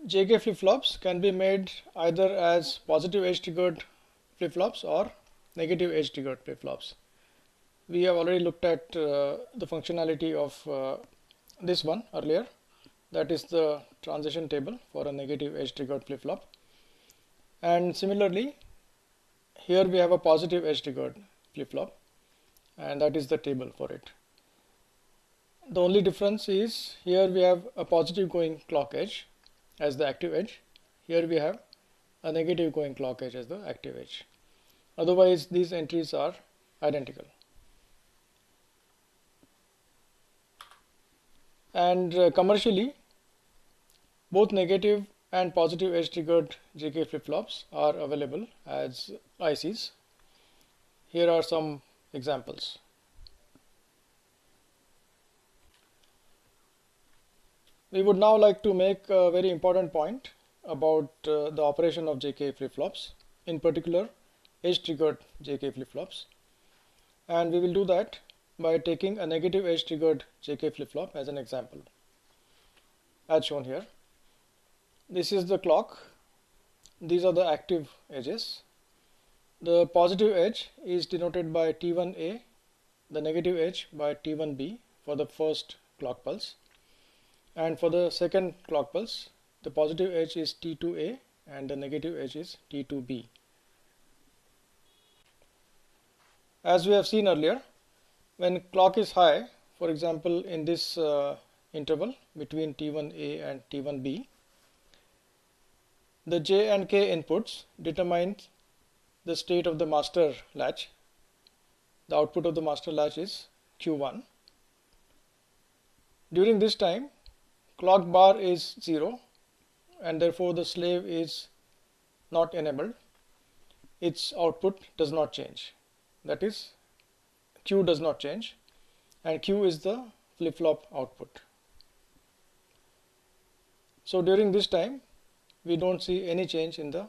JK flip-flops can be made either as positive edge triggered flip-flops or negative edge triggered flip-flops. We have already looked at the functionality of this one earlier. That is the transition table for a negative edge triggered flip-flop. And similarly, here we have a positive edge triggered flip-flop, and that is the table for it. The only difference is here we have a positive going clock edge as the active edge. Here we have a negative going clock edge as the active edge. Otherwise, these entries are identical. And commercially, both negative and positive edge triggered JK flip-flops are available as ICs. Here are some examples. We would now like to make a very important point about the operation of JK flip-flops, in particular edge triggered JK flip-flops. And we will do that by taking a negative edge triggered JK flip-flop as an example, as shown here. This is the clock. These are the active edges. The positive edge is denoted by T1A, the negative edge by T1B for the first clock pulse. And for the second clock pulse, the positive edge is T2A and the negative edge is T2B. As we have seen earlier, when clock is high, for example in this interval between T1A and T1B, the J and K inputs determine the state of the master latch. The output of the master latch is Q1. During this time, clock bar is 0 and therefore the slave is not enabled. Its output does not change. That is, Q does not change, and Q is the flip-flop output. So during this time, we don't see any change in the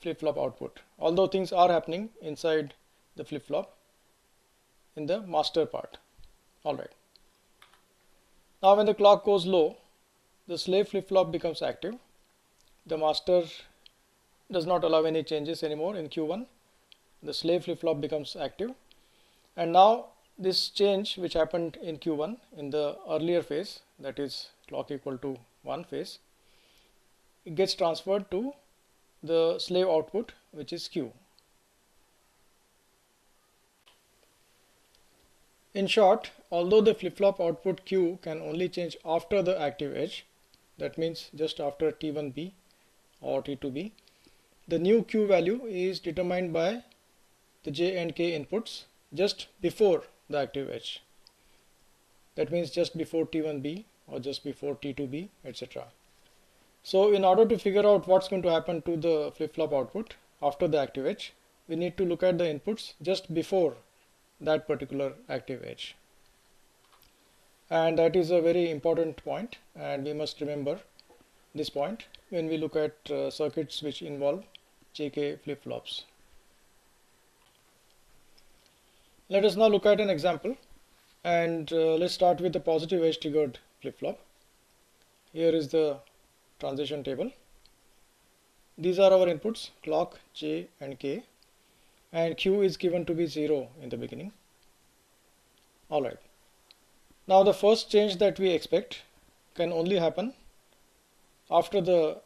flip-flop output, although things are happening inside the flip-flop in the master part. Alright. Now when the clock goes low, the slave flip-flop becomes active. The master does not allow any changes anymore in Q1. The slave flip-flop becomes active. And now this change which happened in Q1 in the earlier phase, that is clock equal to 1 phase, it gets transferred to the slave output, which is Q. In short, although the flip-flop output Q can only change after the active edge, that means just after T1B or T2B, the new Q value is determined by the J and K inputs just before the active edge. That means just before T1B or just before T2B, etc. So in order to figure out what's going to happen to the flip-flop output after the active edge, we need to look at the inputs just before that particular active edge. And that is a very important point, and we must remember this point when we look at circuits which involve JK flip-flops. Let us now look at an example, and let's start with the positive edge triggered flip-flop. Here is the transition table. These are our inputs, clock, J and K, and Q is given to be 0 in the beginning. Alright. Now the first change that we expect can only happen after the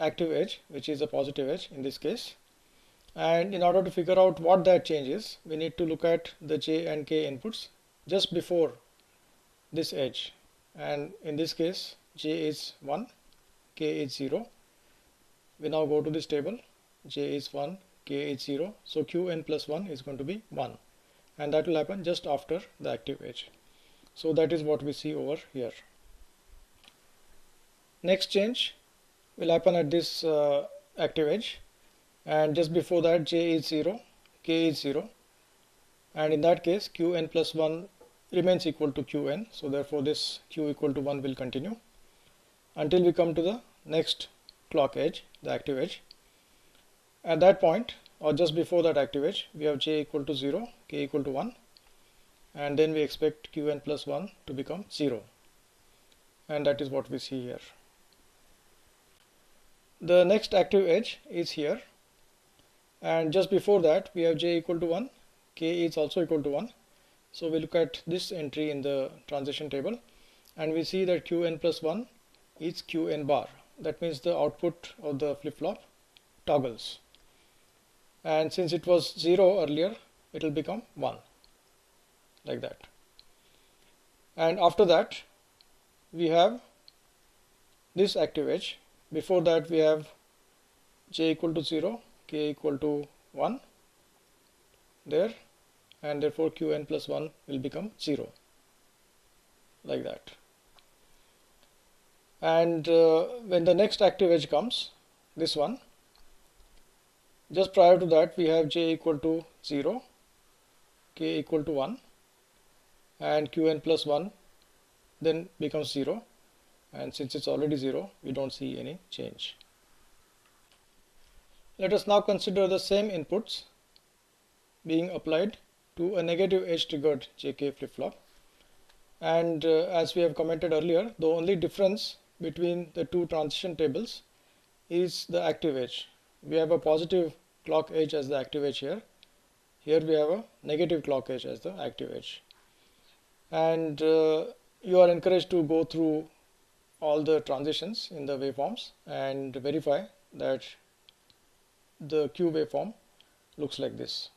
active edge, which is a positive edge in this case. And in order to figure out what that change is, we need to look at the J and K inputs just before this edge. And in this case, J is 1, K is 0. We now go to this table. J is 1, K is 0. So Qn plus 1 is going to be 1. And that will happen just after the active edge. So that is what we see over here. Next change will happen at this active edge. And just before that, J is 0, K is 0. And in that case, Qn plus 1 remains equal to Qn. So therefore, this Q equal to 1 will continue until we come to the next clock edge, the active edge. At that point, or just before that active edge, we have J equal to 0, K equal to 1. And then we expect Qn plus 1 to become 0. And that is what we see here. The next active edge is here, and just before that we have j equal to 1, k is also equal to 1. So we look at this entry in the transition table and we see that qn plus 1 is qn bar. That means the output of the flip-flop toggles, and since it was 0 earlier, it will become 1, like that. And after that we have this active edge. Before that we have j equal to 0, k equal to 1 there, and therefore qn plus 1 will become 0, like that. And when the next active edge comes, this one, just prior to that we have j equal to 0, k equal to 1, and qn plus 1 then becomes 0, and since it's already 0, we don't see any change. Let us now consider the same inputs being applied to a negative edge triggered JK flip-flop. And as we have commented earlier, the only difference between the two transition tables is the active edge. We have a positive clock edge as the active edge here. Here we have a negative clock edge as the active edge. And you are encouraged to go through all the transitions in the waveforms and verify that the Q waveform looks like this.